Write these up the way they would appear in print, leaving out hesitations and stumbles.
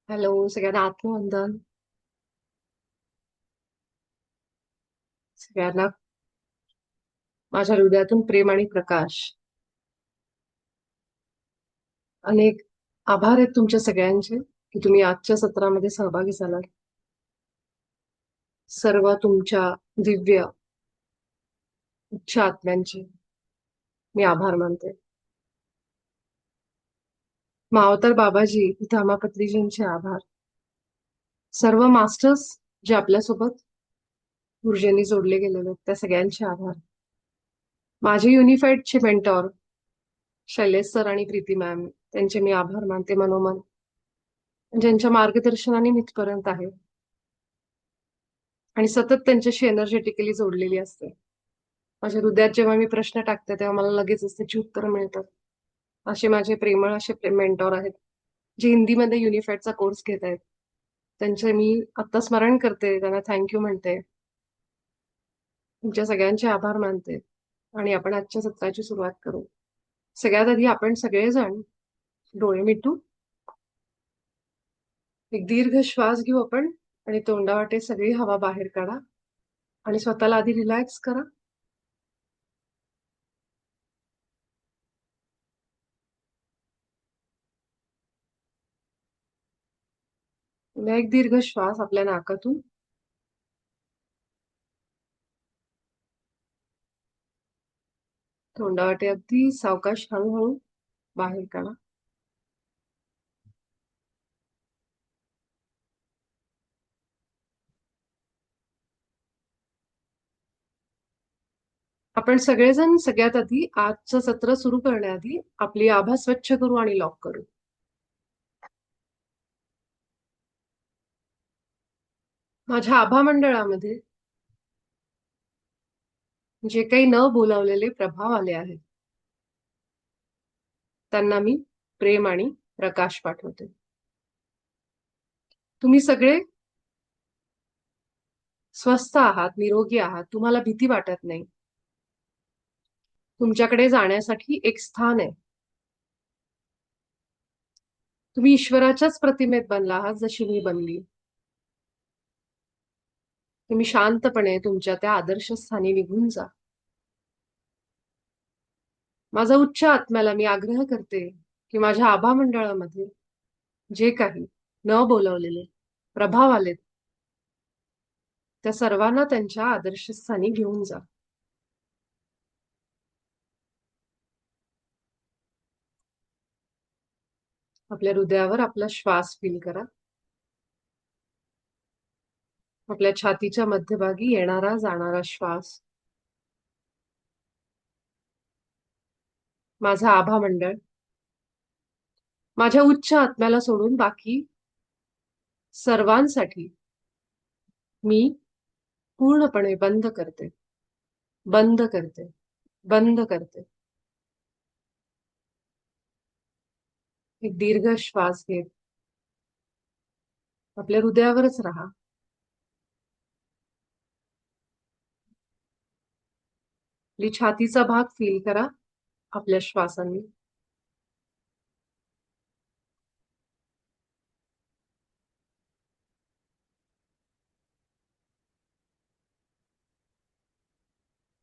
Hello, सगळ्यांना आत्मवंदन. सगळ्यांना माझ्या हृदयातून प्रेम आणि प्रकाश. अनेक आभार आहेत तुमच्या सगळ्यांचे की तुम्ही आजच्या सत्रामध्ये सहभागी झालात. सर्व तुमच्या दिव्य उच्च आत्म्यांचे मी आभार मानते. मावतर बाबाजी, पितामा पत्रीजींचे आभार. सर्व मास्टर्स जे आपल्यासोबत ऊर्जेने जोडले गेलेले आहेत त्या सगळ्यांचे आभार. माझे युनिफाईडचे मेंटॉर शैलेश सर आणि प्रीती मॅम, त्यांचे मी आभार मानते मनोमन. ज्यांच्या मार्गदर्शनाने मी इथपर्यंत आहे आणि सतत त्यांच्याशी एनर्जेटिकली जोडलेली असते. माझ्या हृदयात जेव्हा मी प्रश्न टाकते तेव्हा मला लगेचच त्याची उत्तरं मिळतात. असे माझे प्रेमळ असे मेंटॉर आहेत जे हिंदीमध्ये युनिफाईडचा कोर्स घेत आहेत. त्यांचे मी आता स्मरण करते, त्यांना थँक्यू म्हणते. तुमच्या सगळ्यांचे आभार मानते आणि आपण आजच्या सत्राची सुरुवात करू. सगळ्यात आधी आपण सगळेजण डोळे मिटू, एक दीर्घ श्वास घेऊ आपण आणि तोंडावाटे सगळी हवा बाहेर काढा आणि स्वतःला आधी रिलॅक्स करा. पुन्हा एक दीर्घ श्वास आपल्या नाकातून तोंडावाटे अगदी सावकाश हळूहळू बाहेर काढा. आपण सगळेजण सगळ्यात आधी आजचं सत्र सुरू करण्याआधी आपली आभा स्वच्छ करू आणि लॉक करू. माझ्या आभा मंडळामध्ये जे काही न बोलावलेले प्रभाव आले आहेत त्यांना मी प्रेम आणि प्रकाश पाठवते. तुम्ही सगळे स्वस्थ आहात, निरोगी आहात, तुम्हाला भीती वाटत नाही. तुमच्याकडे जाण्यासाठी एक स्थान आहे. तुम्ही ईश्वराच्याच प्रतिमेत बनला आहात जशी मी बनली. तुम्ही शांतपणे तुमच्या त्या आदर्श स्थानी निघून जा. माझा उच्च आत्म्याला मी आग्रह करते की माझ्या आभा मंडळामध्ये जे काही न बोलवलेले प्रभाव आलेत त्या सर्वांना त्यांच्या आदर्शस्थानी घेऊन जा. आपल्या हृदयावर आपला श्वास फील करा. आपल्या छातीच्या मध्यभागी येणारा जाणारा श्वास. माझा आभा मंडळ माझ्या उच्च आत्म्याला सोडून बाकी सर्वांसाठी मी पूर्णपणे बंद करते, बंद करते, बंद करते. एक दीर्घ श्वास घेत आपल्या हृदयावरच राहा. आपली छातीचा भाग फील करा आपल्या श्वासांनी.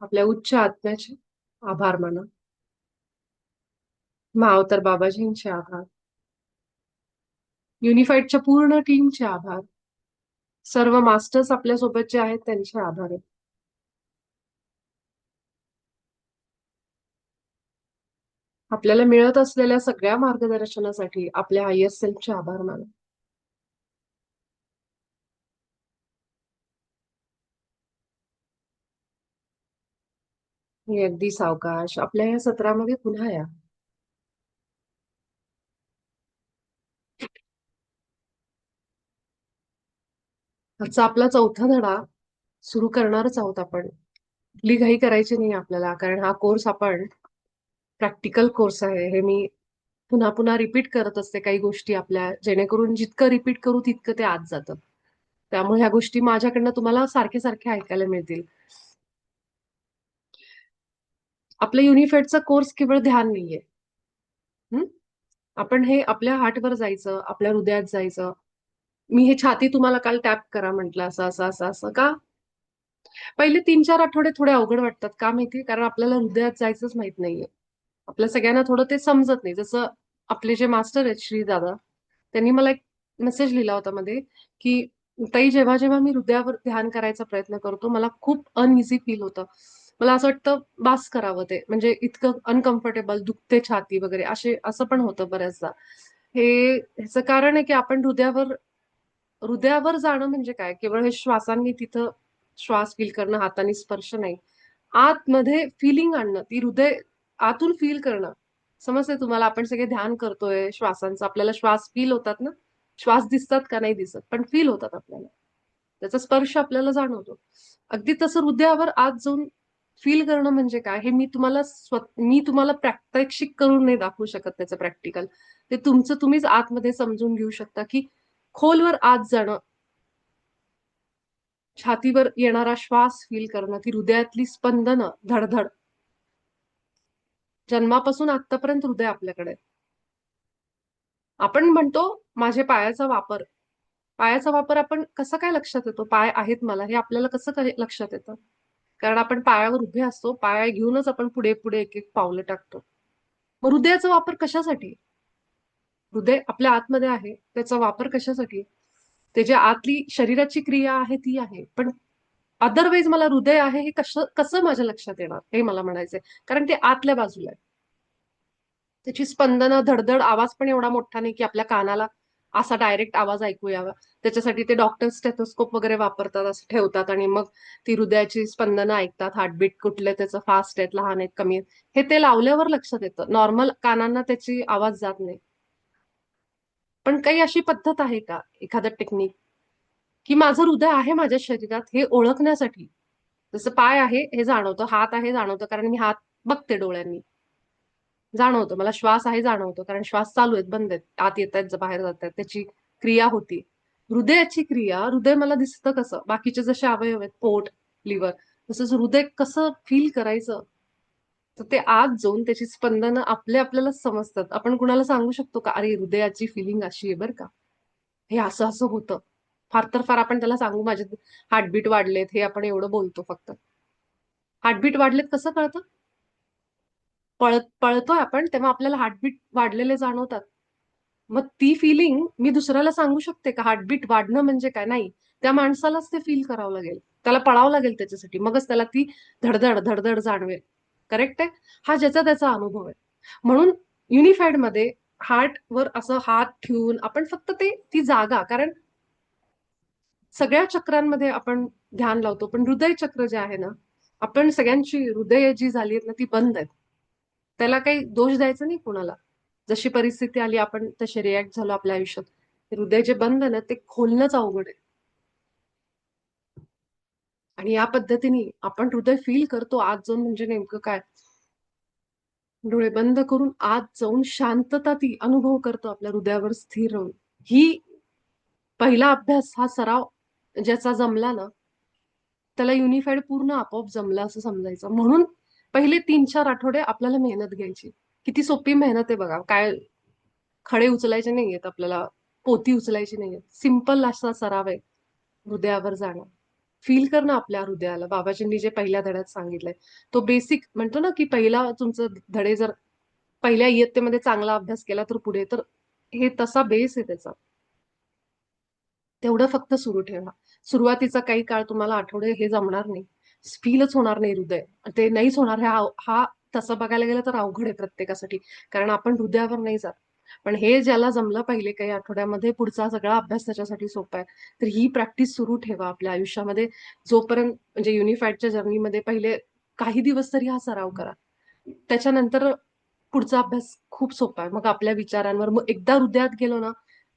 आपल्या उच्च आत्म्याचे आभार माना. मावतर बाबाजींचे आभार. युनिफाईडच्या पूर्ण टीमचे आभार. सर्व मास्टर्स आपल्या सोबत जे आहेत त्यांचे आभार आहेत. आपल्याला मिळत असलेल्या सगळ्या मार्गदर्शनासाठी आपल्या हायर सेल्फचे आभार माना. हे अगदी सावकाश आपल्या या सत्रामध्ये पुन्हा या. आजचा आपला चौथा धडा सुरू करणारच आहोत आपण. कुठली घाई करायची नाही आपल्याला, कारण हा कोर्स आपण प्रॅक्टिकल कोर्स आहे. हे मी पुन्हा पुन्हा रिपीट करत असते काही गोष्टी आपल्या, जेणेकरून जितकं रिपीट करू तितकं ते आत जातं. त्यामुळे ह्या गोष्टी माझ्याकडनं तुम्हाला सारखे सारखे ऐकायला मिळतील. आपलं युनिफेडचा कोर्स केवळ ध्यान नाहीये. आपण हे आपल्या हार्टवर जायचं, आपल्या हृदयात जायचं, मी हे छाती तुम्हाला काल टॅप करा म्हटलं, असं असं असं असं का? पहिले 3-4 आठवडे थोडे अवघड वाटतात, का माहितीये? कारण आपल्याला हृदयात जायचंच माहित नाहीये. आपल्या सगळ्यांना थोडं ते समजत नाही. जसं आपले जे मास्टर आहेत श्री दादा, त्यांनी मला एक मेसेज लिहिला होता मध्ये, की ताई, जेव्हा जेव्हा मी हृदयावर ध्यान करायचा प्रयत्न करतो, मला खूप अनइझी फील होतं. मला असं वाटतं बास करावं ते, म्हणजे इतकं अनकम्फर्टेबल, दुखते छाती वगैरे, असं पण होतं बऱ्याचदा. ह्याचं कारण आहे की आपण हृदयावर जाणं म्हणजे काय? केवळ हे श्वासांनी तिथं श्वास फील करणं, हाताने स्पर्श नाही. आतमध्ये फिलिंग आणणं, ती हृदय आतून फील करणं. समजतंय तुम्हाला? आपण सगळे ध्यान करतोय श्वासांचं, आपल्याला श्वास फील होतात ना? श्वास दिसतात का? नाही दिसत, पण फील होतात आपल्याला. त्याचा स्पर्श आपल्याला जाणवतो. अगदी तसं हृदयावर आत जाऊन फील करणं म्हणजे काय? हे मी तुम्हाला प्रात्यक्षिक करून नाही दाखवू शकत त्याचं प्रॅक्टिकल. ते तुमचं तुम्हीच आतमध्ये समजून घेऊ शकता, की खोलवर आत जाणं, छातीवर येणारा श्वास फील करणं, ती हृदयातली स्पंदनं, धडधड. जन्मापासून आतापर्यंत हृदय आपल्याकडे आहे. आपण म्हणतो माझे पायाचा वापर. पायाचा वापर आपण कसं काय लक्षात येतो? पाय आहेत मला, हे आपल्याला कसं काय लक्षात येतं? कारण आपण पायावर उभे असतो, पाय घेऊनच आपण पुढे पुढे एक एक पावलं टाकतो. मग हृदयाचा वापर कशासाठी? हृदय आपल्या आतमध्ये आहे, त्याचा वापर कशासाठी? त्याच्या आतली शरीराची क्रिया आहे ती आहे, पण अदरवाईज मला हृदय आहे हे कसं कसं माझ्या लक्षात येणार, हे मला म्हणायचंय. कारण ते आतल्या बाजूला आहे. त्याची स्पंदनं, धडधड, आवाज पण एवढा मोठा नाही की आपल्या कानाला असा डायरेक्ट आवाज ऐकू यावा. त्याच्यासाठी ते डॉक्टर स्टेथोस्कोप वगैरे वापरतात, असं ठेवतात आणि मग ती हृदयाची स्पंदनं ऐकतात. हार्टबीट कुठले त्याचं फास्ट आहेत, लहान आहेत, कमी आहेत, हे ते लावल्यावर लक्षात येतं. नॉर्मल कानांना त्याची आवाज जात नाही. पण काही अशी पद्धत आहे का, एखादं टेक्निक, की माझं हृदय आहे माझ्या शरीरात हे ओळखण्यासाठी? जसं पाय आहे हे जाणवतं, हात आहे जाणवतं, कारण मी हात बघते डोळ्यांनी, जाणवतं मला श्वास आहे जाणवतं, कारण श्वास चालू आहेत, बंद आहेत, आत येत आहेत, बाहेर जात आहेत, त्याची क्रिया होती. हृदयाची क्रिया, हृदय मला दिसतं कसं? बाकीचे जसे अवयव आहेत, पोट, लिव्हर, तसंच हृदय कसं फील करायचं? तर ते आत जाऊन त्याची स्पंदनं आपल्याला समजतात. आपण कुणाला सांगू शकतो का, अरे हृदयाची फिलिंग अशी आहे बरं का, हे असं असं होतं. फार तर फार आपण त्याला सांगू, माझे हार्टबीट वाढलेत, हे आपण एवढं बोलतो फक्त. हार्टबीट वाढलेत कसं कळतं? पळतोय आपण तेव्हा आपल्याला हार्टबीट वाढलेले जाणवतात. मग ती फिलिंग मी दुसऱ्याला सांगू शकते का? हार्टबीट वाढणं म्हणजे काय? नाही. त्या माणसालाच ते फील करावं लागेल. त्याला पळावं लागेल त्याच्यासाठी. मगच त्याला ती धडधड, धडधड जाणवेल. करेक्ट आहे? हा ज्याचा त्याचा अनुभव आहे. म्हणून युनिफाईड मध्ये हार्टवर असं हात ठेवून आपण फक्त ती जागा, कारण सगळ्या चक्रांमध्ये आपण ध्यान लावतो, पण हृदय चक्र जे आहे ना, आपण सगळ्यांची हृदय जी झाली आहेत ना, ती बंद आहेत. त्याला काही दोष द्यायचा नाही कोणाला. जशी परिस्थिती आली आपण तसे रिॲक्ट झालो आपल्या आयुष्यात. हृदय जे बंद ना, ते खोलणंच अवघड आहे. आणि या पद्धतीने आपण हृदय फील करतो आत जाऊन, म्हणजे नेमकं काय? डोळे बंद करून आत जाऊन शांतता ती अनुभव करतो आपल्या हृदयावर स्थिर राहून. ही पहिला अभ्यास, हा सराव ज्याचा जमला ना, त्याला युनिफाईड पूर्ण आपोआप जमलं असं समजायचं. म्हणून पहिले 3-4 आठवडे आपल्याला मेहनत घ्यायची. किती सोपी मेहनत आहे बघा. काय खडे उचलायचे नाहीयेत आपल्याला, पोती उचलायची नाहीयेत. सिंपल असा सराव आहे हृदयावर जाणं. फील करणं आपल्या हृदयाला. बाबाजींनी जे पहिल्या धड्यात सांगितलंय, तो बेसिक म्हणतो ना, की पहिला तुमचं धडे जर पहिल्या इयत्तेमध्ये चांगला अभ्यास केला तर पुढे तर हे तसा बेस आहे त्याचा. तेवढं फक्त सुरू ठेवा. सुरुवातीचा काही काळ तुम्हाला आठवडे हे जमणार नाही. फीलच होणार नाही हृदय. ते नाहीच होणार. हा तसं बघायला गेलं तर अवघड आहे प्रत्येकासाठी. कारण आपण हृदयावर नाही जात. पण हे ज्याला जमलं पहिले काही आठवड्यामध्ये, पुढचा सगळा अभ्यास त्याच्यासाठी सोपा आहे. तर ही प्रॅक्टिस सुरू ठेवा आपल्या आयुष्यामध्ये. जोपर्यंत म्हणजे युनिफाईडच्या जर्नीमध्ये पहिले काही दिवस तरी हा सराव करा. त्याच्यानंतर पुढचा अभ्यास खूप सोपा आहे. मग आपल्या विचारांवर, मग एकदा हृदयात गेलो ना,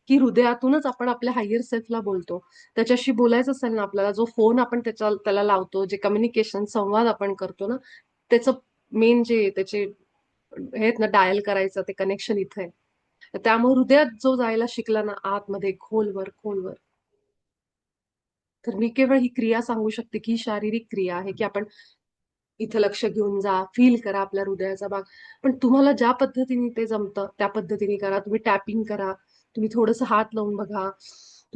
की हृदयातूनच आपण आपल्या हायर सेल्फला बोलतो. त्याच्याशी बोलायचं असेल ना आपल्याला, जो फोन आपण त्याला लावतो, जे कम्युनिकेशन संवाद आपण करतो ना, त्याचं मेन जे त्याचे हे आहेत ना, डायल करायचं ते कनेक्शन इथं आहे. तर त्यामुळे हृदयात जो जायला शिकला ना आतमध्ये, खोलवर खोलवर, तर मी केवळ ही क्रिया सांगू शकते, की ही शारीरिक क्रिया आहे, की आपण इथं लक्ष घेऊन जा, फील करा आपल्या हृदयाचा भाग. पण तुम्हाला ज्या पद्धतीने ते जमतं त्या पद्धतीने करा. तुम्ही टॅपिंग करा, तुम्ही थोडंसं हात लावून बघा,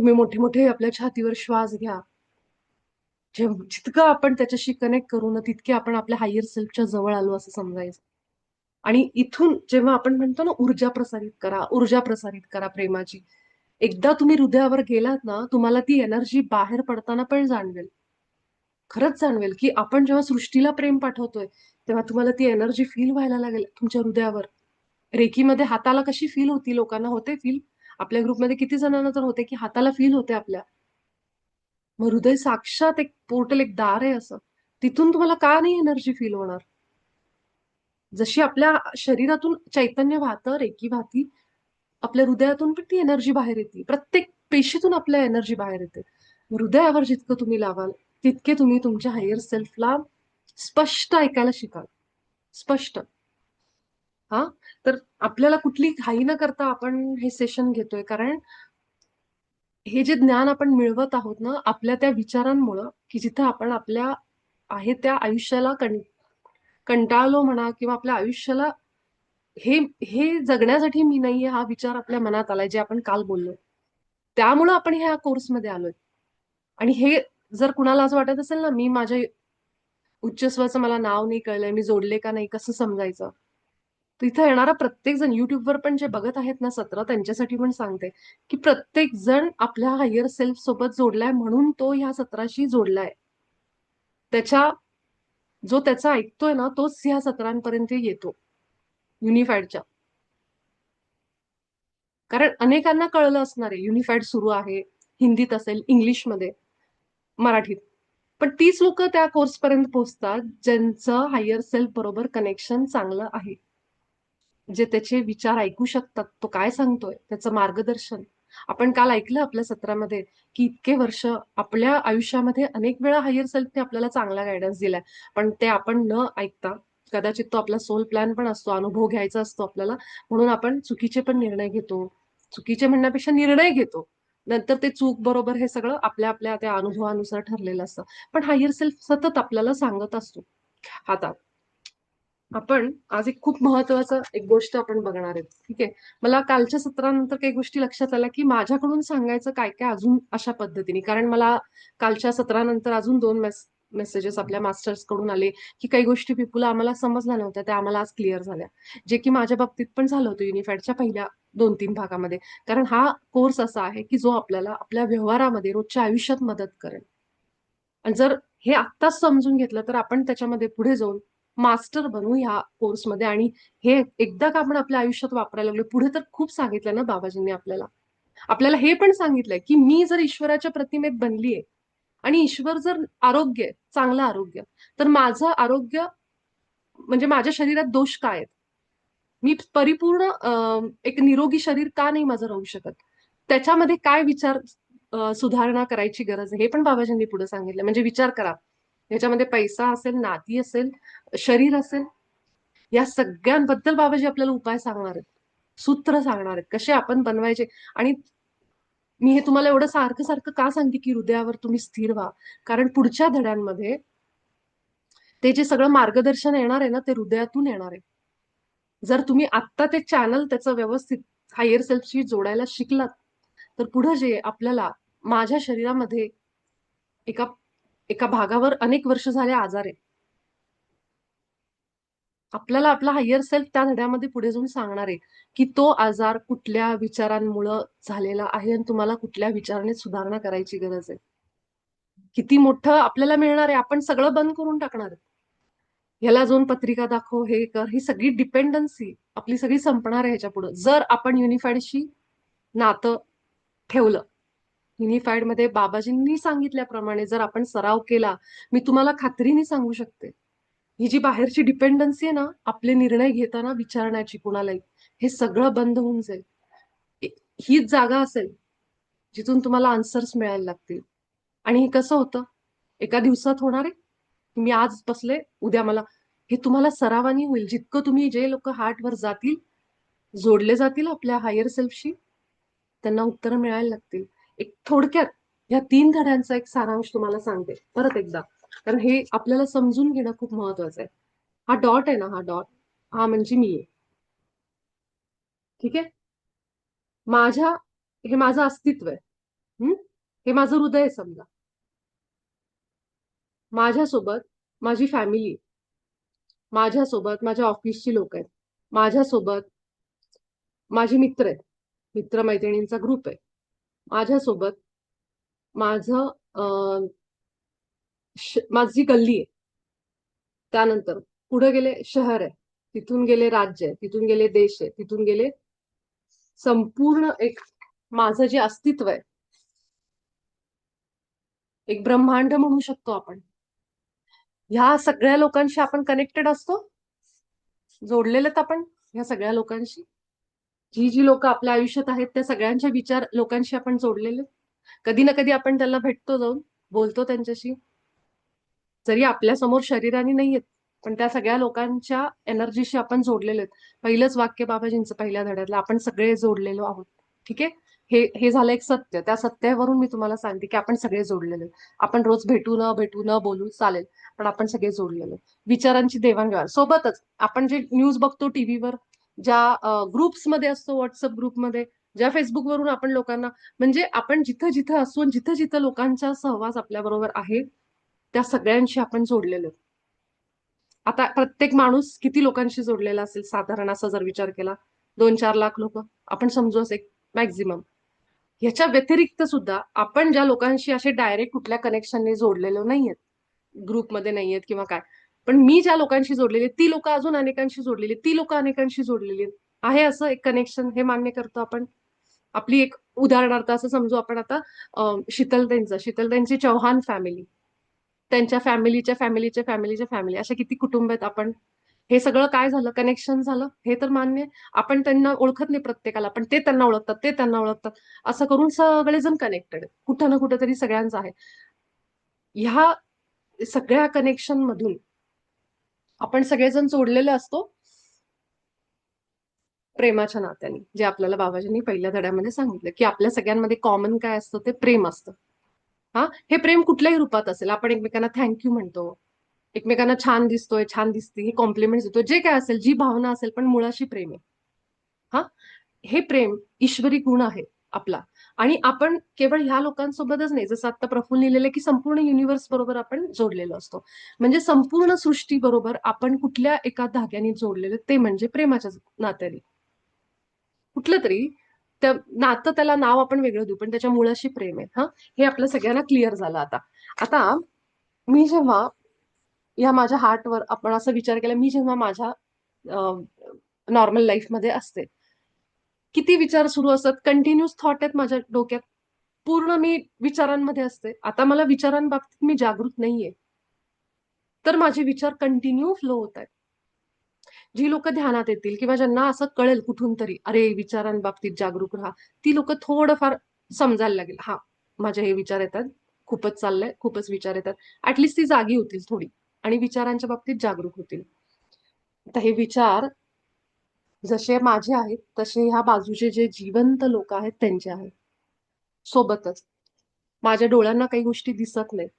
तुम्ही मोठे मोठे आपल्या छातीवर श्वास घ्या. जितकं आपण त्याच्याशी कनेक्ट करू ना, तितके आपण आपल्या हायर सेल्फच्या जवळ आलो असं समजायचं. आणि इथून जेव्हा आपण म्हणतो ना, ऊर्जा प्रसारित करा प्रेमाची. एकदा तुम्ही हृदयावर गेलात ना, तुम्हाला ती एनर्जी बाहेर पडताना पण जाणवेल. खरंच जाणवेल, की आपण जेव्हा सृष्टीला प्रेम पाठवतोय, तेव्हा तुम्हाला ती एनर्जी फील व्हायला लागेल तुमच्या हृदयावर. रेकीमध्ये हाताला कशी फील होती, लोकांना होते फील. आपल्या ग्रुपमध्ये किती जणांना तर होते, की हाताला फील होते आपल्या. मग हृदय साक्षात एक पोर्टल, एक दार आहे असं. तिथून तुम्हाला का नाही एनर्जी फील होणार? जशी आपल्या शरीरातून चैतन्य वाहतं, रेकी वाहती, आपल्या हृदयातून पण ती एनर्जी बाहेर येते. प्रत्येक पेशीतून आपल्या एनर्जी बाहेर येते. हृदयावर जितकं तुम्ही लावाल, तितके तुम्ही तुमच्या हायर सेल्फला स्पष्ट ऐकायला शिकाल. स्पष्ट. हा. तर आपल्याला कुठली घाई न करता आपण हे सेशन घेतोय, कारण हे जे ज्ञान आपण मिळवत आहोत ना, आपल्या त्या विचारांमुळं, की जिथं आपण आपल्या आहे त्या आयुष्याला कंटाळलो म्हणा, किंवा आपल्या आयुष्याला हे हे जगण्यासाठी मी नाहीये हा विचार आपल्या मनात आलाय, जे आपण काल बोललो. त्यामुळं आपण ह्या कोर्समध्ये आलोय. आणि हे जर कुणाला असं वाटत असेल ना, मी माझ्या उच्चस्वराचं मला नाव नाही कळलंय, मी जोडले का नाही, कसं समजायचं? तिथं येणारा प्रत्येक जण, युट्यूबवर पण जे बघत आहेत ना सत्र, त्यांच्यासाठी पण सांगते, की प्रत्येक जण आपल्या हायर सेल्फ सोबत जोडलाय, म्हणून तो ह्या सत्राशी जोडलाय. त्याच्या जो त्याचा ऐकतोय ना, तोच ह्या सत्रांपर्यंत येतो, युनिफाईडच्या. कारण अनेकांना कळलं असणार आहे, युनिफाईड सुरू आहे, हिंदीत असेल, इंग्लिशमध्ये, मराठीत. पण तीच लोक त्या कोर्सपर्यंत पोहोचतात, ज्यांचं हायर सेल्फ बरोबर कनेक्शन चांगलं आहे. जे त्याचे विचार ऐकू शकतात, तो काय सांगतोय, त्याचं मार्गदर्शन. आपण काल ऐकलं आपल्या सत्रामध्ये, की इतके वर्ष आपल्या आयुष्यामध्ये अनेक वेळा हायर सेल्फने आपल्याला चांगला गायडन्स दिलाय, पण ते आपण न ऐकता, कदाचित तो आपला सोल प्लॅन पण असतो, अनुभव घ्यायचा असतो आपल्याला, म्हणून आपण चुकीचे पण निर्णय घेतो. चुकीचे म्हणण्यापेक्षा निर्णय घेतो. नंतर ते चूक बरोबर हे सगळं आपल्या आपल्या त्या अनुभवानुसार ठरलेलं असतं. पण हायर सेल्फ सतत आपल्याला सांगत असतो. आता आपण आज एक खूप महत्वाचं एक गोष्ट आपण बघणार आहे. ठीक आहे. मला कालच्या सत्रानंतर काही गोष्टी लक्षात आल्या, की माझ्याकडून सांगायचं काय काय अजून अशा पद्धतीने. कारण मला कालच्या सत्रानंतर अजून 2 मेसेजेस आपल्या मास्टर्स कडून आले, की काही गोष्टी पिपूला आम्हाला समजल्या नव्हत्या, त्या आम्हाला आज क्लिअर झाल्या. जे की माझ्या बाबतीत पण झालं होतं युनिफाईडच्या पहिल्या 2-3 भागामध्ये. कारण हा कोर्स असा आहे, की जो आपल्याला आपल्या व्यवहारामध्ये रोजच्या आयुष्यात मदत करेल. आणि जर हे आत्ताच समजून घेतलं, तर आपण त्याच्यामध्ये पुढे जाऊन मास्टर बनू ह्या कोर्समध्ये. आणि हे एकदा का आपण आपल्या आयुष्यात वापरायला लागलो, पुढे तर खूप सांगितलं ना बाबाजींनी आपल्याला. आपल्याला हे पण सांगितलंय, की मी जर ईश्वराच्या प्रतिमेत बनलीये, आणि ईश्वर जर आरोग्य आहे, चांगलं आरोग्य, तर माझं आरोग्य म्हणजे माझ्या शरीरात दोष काय आहेत? मी परिपूर्ण एक निरोगी शरीर का नाही माझं राहू शकत? त्याच्यामध्ये काय विचार सुधारणा करायची गरज आहे, हे पण बाबाजींनी पुढे सांगितलं. म्हणजे विचार करा, याच्यामध्ये पैसा असेल, नाती असेल, शरीर असेल, या सगळ्यांबद्दल बाबाजी आपल्याला उपाय सांगणार आहेत, सूत्र सांगणार आहेत, कसे आपण बनवायचे. आणि मी हे तुम्हाला एवढं सारखं सारखं का सांगते, की हृदयावर तुम्ही स्थिर व्हा. कारण पुढच्या धड्यांमध्ये ते जे सगळं मार्गदर्शन येणार आहे ना, ते हृदयातून येणार आहे. जर तुम्ही आत्ता ते चॅनल त्याचं व्यवस्थित हायर सेल्फशी जोडायला शिकलात, तर पुढे जे आपल्याला, माझ्या शरीरामध्ये एका एका भागावर अनेक वर्ष झाले आजार आहे. आपल्याला आपला हायर सेल्फ त्या धड्यामध्ये पुढे जाऊन सांगणार आहे, की तो आजार कुठल्या विचारांमुळं झालेला आहे, आणि तुम्हाला कुठल्या विचाराने सुधारणा करायची गरज आहे. किती मोठं आपल्याला मिळणार आहे, आपण सगळं बंद करून टाकणार आहे. ह्याला जाऊन पत्रिका दाखव, हे कर, ही सगळी डिपेंडन्सी आपली सगळी संपणार आहे ह्याच्या पुढे, जर आपण युनिफाईडशी नातं ठेवलं. युनिफाईड मध्ये बाबाजींनी सांगितल्याप्रमाणे जर आपण सराव केला, मी तुम्हाला खात्रीने सांगू शकते, ही जी बाहेरची डिपेंडन्सी आहे ना, आपले निर्णय घेताना विचारण्याची कुणालाही, हे सगळं बंद होऊन जाईल. हीच जागा असेल जिथून तुम्हाला आन्सर्स मिळायला लागतील. आणि हे कसं होतं, एका दिवसात होणार आहे? मी आज बसले, उद्या मला, हे तुम्हाला सरावानी होईल. जितकं तुम्ही, जे लोक हार्टवर जातील, जोडले जातील आपल्या हायर सेल्फशी, त्यांना उत्तरं मिळायला लागतील. एक थोडक्यात या 3 धड्यांचा एक सारांश तुम्हाला सांगते परत एकदा, कारण हे आपल्याला समजून घेणं खूप महत्वाचं आहे. हा डॉट आहे ना, हा डॉट, हा म्हणजे मी आहे. ठीक आहे. माझ्या, हे माझं अस्तित्व आहे. हे माझं हृदय आहे समजा. माझ्यासोबत माझी फॅमिली, माझ्यासोबत माझ्या ऑफिसची लोक आहेत, माझ्यासोबत माझे मित्र आहेत, मित्रमैत्रिणींचा ग्रुप आहे, माझ्यासोबत माझं माझी गल्ली आहे, त्यानंतर पुढे गेले शहर आहे, तिथून गेले राज्य आहे, तिथून गेले देश आहे, तिथून गेले संपूर्ण एक माझं जे अस्तित्व आहे, एक ब्रह्मांड म्हणू शकतो आपण. ह्या सगळ्या लोकांशी आपण कनेक्टेड असतो, जोडलेलेत आपण ह्या सगळ्या लोकांशी. जी जी लोक आपल्या आयुष्यात आहेत त्या सगळ्यांच्या विचार लोकांशी आपण जोडलेले. कधी ना कधी आपण त्यांना भेटतो, जाऊन बोलतो त्यांच्याशी, जरी आपल्या समोर शरीराने नाहीयेत, पण त्या सगळ्या लोकांच्या एनर्जीशी आपण जोडलेलो आहेत. पहिलंच वाक्य बाबाजींचं पहिल्या धड्यातलं, आपण सगळे जोडलेलो आहोत. ठीक आहे. हे झालं एक सत्य. त्या सत्यावरून मी तुम्हाला सांगते की आपण सगळे जोडलेलो आहेत. आपण रोज भेटू न बोलू चालेल, पण आपण सगळे जोडलेलो आहेत. विचारांची देवाणघेवाण सोबतच आपण जे न्यूज बघतो टीव्हीवर, ज्या ग्रुप्समध्ये असतो, व्हॉट्सअप ग्रुपमध्ये, ज्या फेसबुकवरून आपण लोकांना, म्हणजे आपण जिथं जिथं असून जिथं जिथं लोकांचा सहवास आपल्या बरोबर आहे त्या सगळ्यांशी आपण जोडलेलो आहोत. आता प्रत्येक माणूस किती लोकांशी जोडलेला असेल साधारण, असा जर विचार केला, 2-4 लाख लोक आपण समजू असे मॅक्झिमम. ह्याच्या व्यतिरिक्त सुद्धा आपण ज्या लोकांशी असे डायरेक्ट कुठल्या कनेक्शनने जोडलेलो नाहीयेत, ग्रुपमध्ये नाहीयेत किंवा काय, पण मी ज्या लोकांशी जोडलेली ती लोक अजून अनेकांशी जोडलेली, ती लोक अनेकांशी जोडलेली आहे, असं एक कनेक्शन हे मान्य करतो आपण. आपली एक उदाहरणार्थ असं समजू आपण आता, शीतलताईंची चौहान फॅमिली, त्यांच्या फॅमिलीच्या फॅमिलीच्या फॅमिलीच्या फॅमिली, अशा किती कुटुंब आहेत आपण. हे सगळं काय झालं, कनेक्शन झालं, हे तर मान्य. आपण त्यांना ओळखत नाही प्रत्येकाला, पण ते त्यांना ओळखतात, ते त्यांना ओळखतात, असं करून सगळेजण कनेक्टेड, कुठं ना कुठं तरी सगळ्यांचं आहे. ह्या सगळ्या कनेक्शन मधून आपण सगळेजण जोडलेले असतो प्रेमाच्या नात्याने, जे आपल्याला बाबाजींनी पहिल्या धड्यामध्ये सांगितलं की आपल्या सगळ्यांमध्ये कॉमन काय असतं, ते प्रेम असतं. हा, हे प्रेम कुठल्याही रूपात असेल, आपण एकमेकांना थँक्यू म्हणतो, एकमेकांना छान दिसतोय, छान दिसते, हे कॉम्प्लिमेंट देतो, जे काय असेल, जी भावना असेल, पण मुळाशी प्रेम आहे. हा, हे प्रेम ईश्वरी गुण आहे आपला. आणि आपण केवळ ह्या लोकांसोबतच नाही, जसं आता प्रफुल्ल लिहिलेलं की संपूर्ण युनिव्हर्स बरोबर आपण जोडलेलो असतो, म्हणजे संपूर्ण सृष्टी बरोबर आपण कुठल्या एका धाग्याने जोडलेलो, ते म्हणजे प्रेमाच्या नात्याने. कुठलं तरी त्या नातं, त्याला नाव आपण वेगळं देऊ, पण त्याच्या मुळाशी प्रेम आहे. हा, हे आपल्या सगळ्यांना क्लिअर झालं आता. आता मी जेव्हा या माझ्या हार्टवर आपण असा विचार केला, मी जेव्हा माझ्या नॉर्मल लाईफमध्ये असते, किती विचार सुरू असतात, कंटिन्युअस थॉट आहेत माझ्या डोक्यात, पूर्ण मी विचारांमध्ये असते. आता मला विचारांबाबतीत मी जागृत नाहीये, तर माझे विचार कंटिन्यू फ्लो होत आहेत. जी लोक ध्यानात येतील किंवा ज्यांना असं कळेल कुठून तरी, अरे विचारांबाबतीत जागरूक राहा, ती लोक थोडंफार समजायला लागेल, हा माझे हे विचार येतात, खूपच चाललंय, खूपच विचार येतात, ऍटलिस्ट ती जागी होतील थोडी आणि विचारांच्या बाबतीत जागरूक होतील. आता हे विचार जसे माझे आहेत तसे ह्या बाजूचे जे जिवंत लोक आहेत त्यांचे आहेत. सोबतच माझ्या डोळ्यांना काही गोष्टी दिसत नाहीत,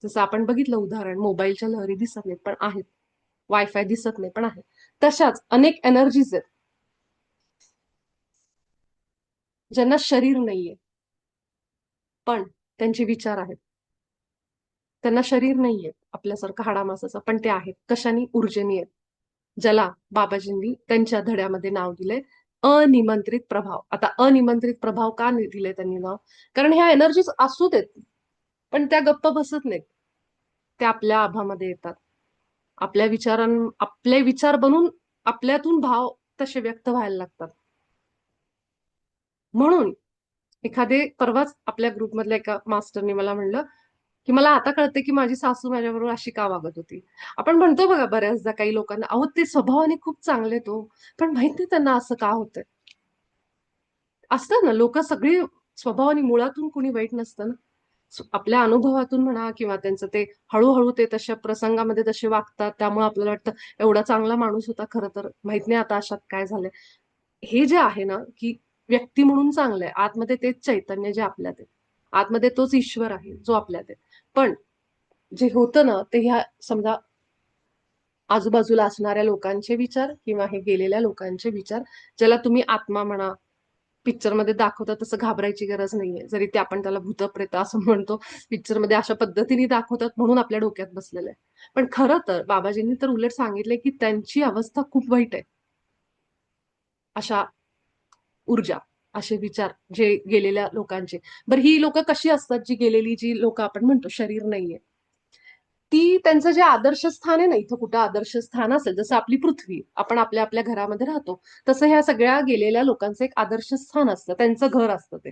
जसं आपण बघितलं उदाहरण, मोबाईलच्या लहरी दिसत नाहीत पण आहेत, वायफाय दिसत नाही पण आहे, तशाच अनेक एनर्जीज आहेत ज्यांना शरीर नाहीये पण त्यांचे विचार आहेत. त्यांना शरीर नाहीये आपल्यासारखं हाडामासाचं, पण ते आहेत कशाने, ऊर्जेने आहेत, ज्याला बाबाजींनी त्यांच्या धड्यामध्ये नाव दिलंय अनिमंत्रित प्रभाव. आता अनिमंत्रित प्रभाव का दिलंय त्यांनी नाव, कारण ह्या एनर्जीज असू देत पण त्या गप्प बसत नाहीत, त्या आपल्या आभामध्ये येतात, आपले विचार बनून आपल्यातून भाव तसे व्यक्त व्हायला लागतात. म्हणून एखादे, परवाच आपल्या ग्रुपमधल्या एका मास्टरने मला म्हणलं की मला आता कळते की माझी सासू माझ्याबरोबर अशी का वागत होती. आपण म्हणतो बघा बऱ्याचदा काही लोकांना, अहो ते स्वभावाने खूप चांगले तो, पण माहित नाही त्यांना असं का होतंय. असतं ना, लोक सगळी स्वभावाने, मुळातून कुणी वाईट नसतं ना, आपल्या अनुभवातून म्हणा किंवा त्यांचं ते हळूहळू ते तशा प्रसंगामध्ये तसे वागतात, त्यामुळे आपल्याला वाटतं एवढा चांगला माणूस होता, खरं तर माहित नाही आता अशात काय झालंय. हे जे आहे ना, की व्यक्ती म्हणून चांगलंय, आतमध्ये तेच चैतन्य जे आपल्यात आहे, आतमध्ये तोच ईश्वर आहे जो आपल्यात आहे. पण जे होतं ना, ते ह्या समजा आजूबाजूला असणाऱ्या लोकांचे विचार किंवा हे गेलेल्या लोकांचे विचार, ज्याला तुम्ही आत्मा म्हणा पिक्चरमध्ये दाखवतात तसं घाबरायची गरज नाहीये. जरी ते आपण त्याला भूतप्रेत असं म्हणतो, पिक्चरमध्ये अशा पद्धतीने दाखवतात म्हणून आपल्या डोक्यात बसलेलं आहे. पण खरं तर बाबाजींनी तर उलट सांगितलंय की त्यांची अवस्था खूप वाईट आहे. अशा ऊर्जा, असे विचार जे गेलेल्या लोकांचे. बरं ही लोक कशी असतात, जी गेलेली जी लोक आपण म्हणतो शरीर नाहीये, ती त्यांचं जे आदर्श स्थान आहे ना, इथं कुठं आदर्श स्थान असेल, जसं आपली पृथ्वी, आपण आपल्या आपल्या घरामध्ये राहतो, तसं ह्या सगळ्या गेलेल्या लोकांचं एक आदर्श स्थान असतं, त्यांचं घर असतं ते.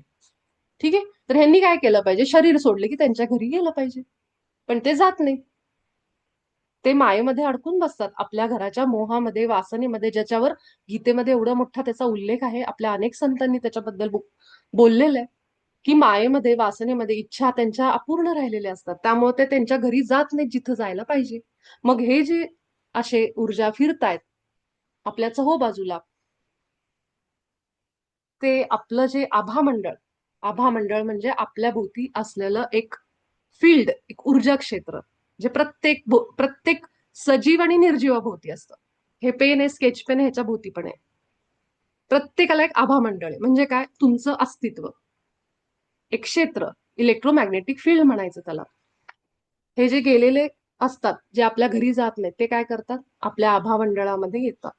ठीक आहे. तर ह्यांनी काय केलं पाहिजे, शरीर सोडले की त्यांच्या घरी गेलं पाहिजे. पण ते जात नाही. ते मायेमध्ये अडकून बसतात, आपल्या घराच्या मोहामध्ये, वासनेमध्ये, ज्याच्यावर गीतेमध्ये एवढा मोठा त्याचा उल्लेख आहे. आपल्या अनेक संतांनी त्याच्याबद्दल बोललेलं आहे की मायेमध्ये, वासनेमध्ये इच्छा त्यांच्या अपूर्ण राहिलेल्या असतात. त्यामुळे ते त्यांच्या घरी जात नाहीत जिथं जायला पाहिजे. मग हे जे असे ऊर्जा फिरतायत आपल्या चहूबाजूला, ते आपलं जे आभा मंडळ म्हणजे आपल्या भोवती असलेलं एक फील्ड, एक ऊर्जा क्षेत्र, जे प्रत्येक सजीव आणि निर्जीवाभोवती असतं. हे पेन आहे, स्केच पेन ह्याच्या भोवती पण आहे. प्रत्येकाला एक आभा मंडळ आहे. म्हणजे काय, तुमचं अस्तित्व, एक क्षेत्र, इलेक्ट्रोमॅग्नेटिक फील्ड म्हणायचं त्याला. हे जे गेलेले असतात, जे आपल्या घरी जात नाहीत, ते काय करतात, आपल्या आभा मंडळामध्ये येतात.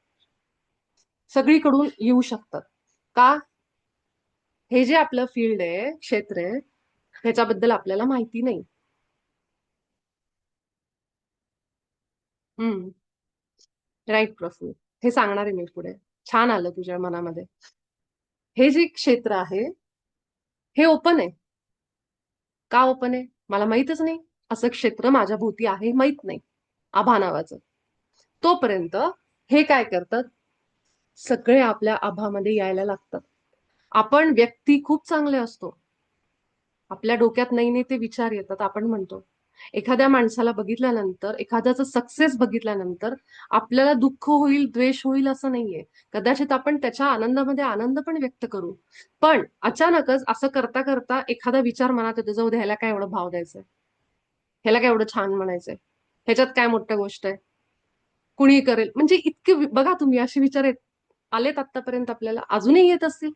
सगळीकडून येऊ शकतात. का? हे जे आपलं फील्ड आहे, क्षेत्र आहे, ह्याच्याबद्दल आपल्याला माहिती नाही. हम्म. राईट प्रफुल्ल. हे सांगणार आहे मी पुढे. छान आलं तुझ्या मनामध्ये. हे जे क्षेत्र आहे, हे ओपन आहे. का ओपन आहे? मला माहितच नाही. असं क्षेत्र माझ्या भोवती आहे, माहित नाही. आभा नावाचं. तोपर्यंत हे काय करतात, सगळे आपल्या आभामध्ये यायला लागतात. आपण व्यक्ती खूप चांगले असतो, आपल्या डोक्यात नाही नाही ते विचार येतात. आपण म्हणतो एखाद्या माणसाला बघितल्यानंतर, एखाद्याचा सक्सेस बघितल्यानंतर आपल्याला दुःख होईल, द्वेष होईल असं नाहीये. कदाचित आपण त्याच्या आनंदामध्ये आनंद पण व्यक्त करू. पण अचानकच असं करता करता एखादा विचार मनात येतो, जाऊ दे, ह्याला काय एवढं भाव द्यायचंय, ह्याला काय एवढं छान म्हणायचंय, ह्याच्यात काय मोठ्या गोष्ट आहे, कुणी करेल. म्हणजे इतके बघा तुम्ही, असे विचार आलेत आतापर्यंत, आपल्याला अजूनही येत असतील.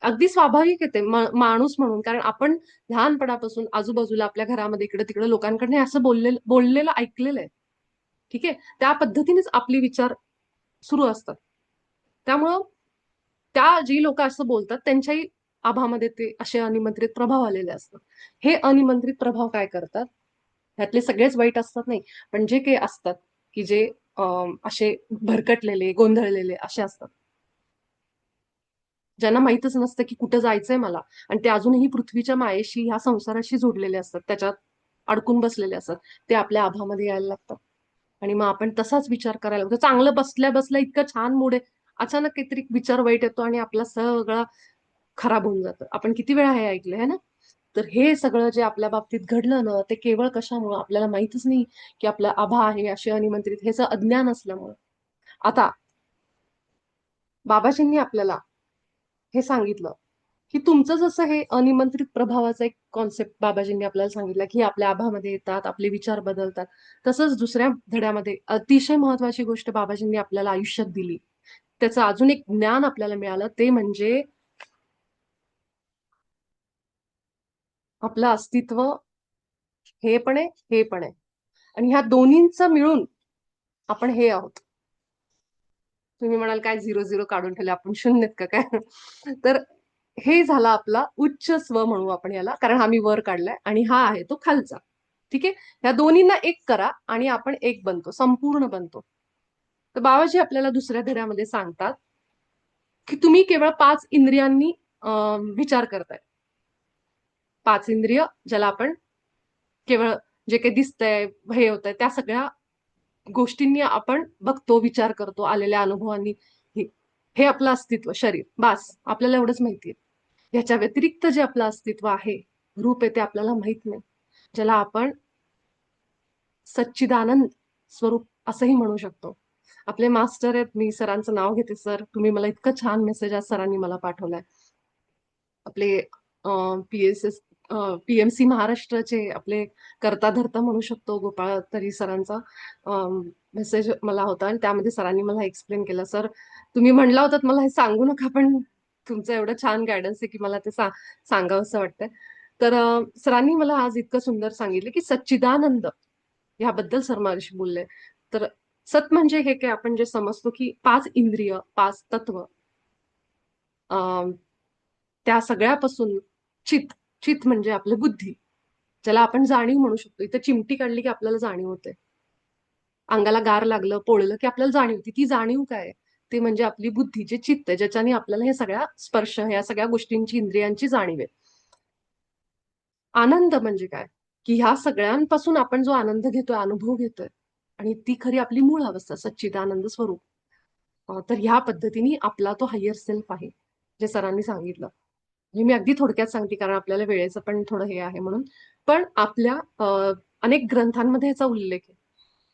अगदी स्वाभाविक येते माणूस म्हणून, कारण आपण लहानपणापासून आजूबाजूला आपल्या घरामध्ये इकडे तिकडे लोकांकडे असं बोललेलं ऐकलेलं आहे. ठीक आहे. त्या पद्धतीनेच आपले विचार सुरू असतात. त्यामुळं त्या जी लोक असं बोलतात त्यांच्याही आभामध्ये ते असे अनिमंत्रित प्रभाव आलेले असतात. हे अनिमंत्रित प्रभाव काय करतात, ह्यातले सगळेच वाईट असतात नाही, पण जे काही असतात की जे असे भरकटलेले, गोंधळलेले असे असतात, ज्यांना माहितच नसतं की कुठं जायचंय मला, आणि ते अजूनही पृथ्वीच्या मायेशी, ह्या संसाराशी जोडलेले असतात, त्याच्यात अडकून बसलेले असतात, ते आपल्या आभामध्ये यायला लागतात. आणि मग आपण तसाच विचार करायला लागतो. चांगलं बसल्या बसल्या इतकं छान मूड आहे, अचानक काहीतरी विचार वाईट येतो आणि आपला सगळा खराब होऊन जातं. आपण किती वेळा हे ऐकलंय है ना. तर हे सगळं जे आपल्या बाबतीत घडलं ना, ते केवळ कशामुळं, आपल्याला माहितच नाही की आपला आभा आहे असे अनिमंत्रित, ह्याच अज्ञान असल्यामुळं. आता बाबाजींनी आपल्याला हे सांगितलं की तुमचं जसं हे अनिमंत्रित प्रभावाचा एक कॉन्सेप्ट बाबाजींनी आपल्याला सांगितला की आपल्या आभामध्ये येतात, आपले विचार बदलतात, तसंच दुसऱ्या धड्यामध्ये अतिशय महत्वाची गोष्ट बाबाजींनी आपल्याला आयुष्यात दिली, त्याचं अजून एक ज्ञान आपल्याला मिळालं, ते म्हणजे आपलं अस्तित्व हे पण आहे, हे पण आहे, आणि ह्या दोन्हींचं मिळून आपण हे आहोत. तुम्ही म्हणाल काय झिरो झिरो काढून ठेवले आपण, शून्यत का काय? तर हे झाला आपला उच्च स्व म्हणू आपण याला, कारण हा मी वर काढलाय आणि हा आहे तो खालचा. ठीक आहे. ह्या दोन्हींना एक करा आणि आपण एक बनतो, संपूर्ण बनतो. तर बाबाजी आपल्याला दुसऱ्या धड्यामध्ये सांगतात की तुम्ही केवळ 5 इंद्रियांनी विचार करताय. 5 इंद्रिय, ज्याला आपण केवळ जे काही दिसतंय, हे होतंय, त्या सगळ्या गोष्टींनी आपण बघतो, विचार करतो, आलेल्या अनुभवांनी. हे हे आपलं अस्तित्व, शरीर, बास आपल्याला एवढंच माहितीये. ह्याच्या व्यतिरिक्त जे आपलं अस्तित्व आहे, रूप आहे, ते आपल्याला माहित नाही, ज्याला आपण सच्चिदानंद स्वरूप असंही म्हणू शकतो. आपले मास्टर आहेत, मी सरांचं नाव घेते. सर, तुम्ही मला इतकं छान मेसेज आज सरांनी मला पाठवलाय. आपले पीएसएस पीएमसी महाराष्ट्राचे आपले करता धरता म्हणू शकतो, गोपाळ तरी सरांचा मेसेज मला होता आणि त्यामध्ये सरांनी मला एक्सप्लेन केलं. सर, तुम्ही म्हणला होतात मला हे सांगू नका, पण तुमचं एवढं छान गायडन्स आहे की मला ते सांगावंसं वाटतंय. तर सरांनी मला आज इतकं सुंदर सांगितलं की सच्चिदानंद ह्याबद्दल सर माझ्याशी बोलले. तर सत म्हणजे हे काय आपण जे समजतो की पाच इंद्रिय, पाच तत्व, अं, त्या सगळ्यापासून चित, चित म्हणजे आपली बुद्धी, ज्याला आपण जाणीव म्हणू शकतो. इथं चिमटी काढली की आपल्याला जाणीव होते. अंगाला गार लागलं, पोळलं की आपल्याला जाणीव होती. ती जाणीव काय आहे? ते म्हणजे आपली बुद्धी, जे चित्त आहे, ज्याच्याने आपल्याला हे सगळ्या स्पर्श, ह्या सगळ्या गोष्टींची, इंद्रियांची जाणीव आहे. आनंद म्हणजे काय? की ह्या सगळ्यांपासून आपण जो आनंद घेतोय, अनुभव घेतोय, आणि ती खरी आपली मूळ अवस्था, सच्चिदानंद स्वरूप. तर ह्या पद्धतीने आपला तो हायर सेल्फ आहे, जे सरांनी सांगितलं. म्हणजे मी अगदी थोडक्यात सांगते, कारण आपल्याला वेळेचं पण थोडं हे आहे म्हणून. पण आपल्या अनेक ग्रंथांमध्ये याचा उल्लेख आहे.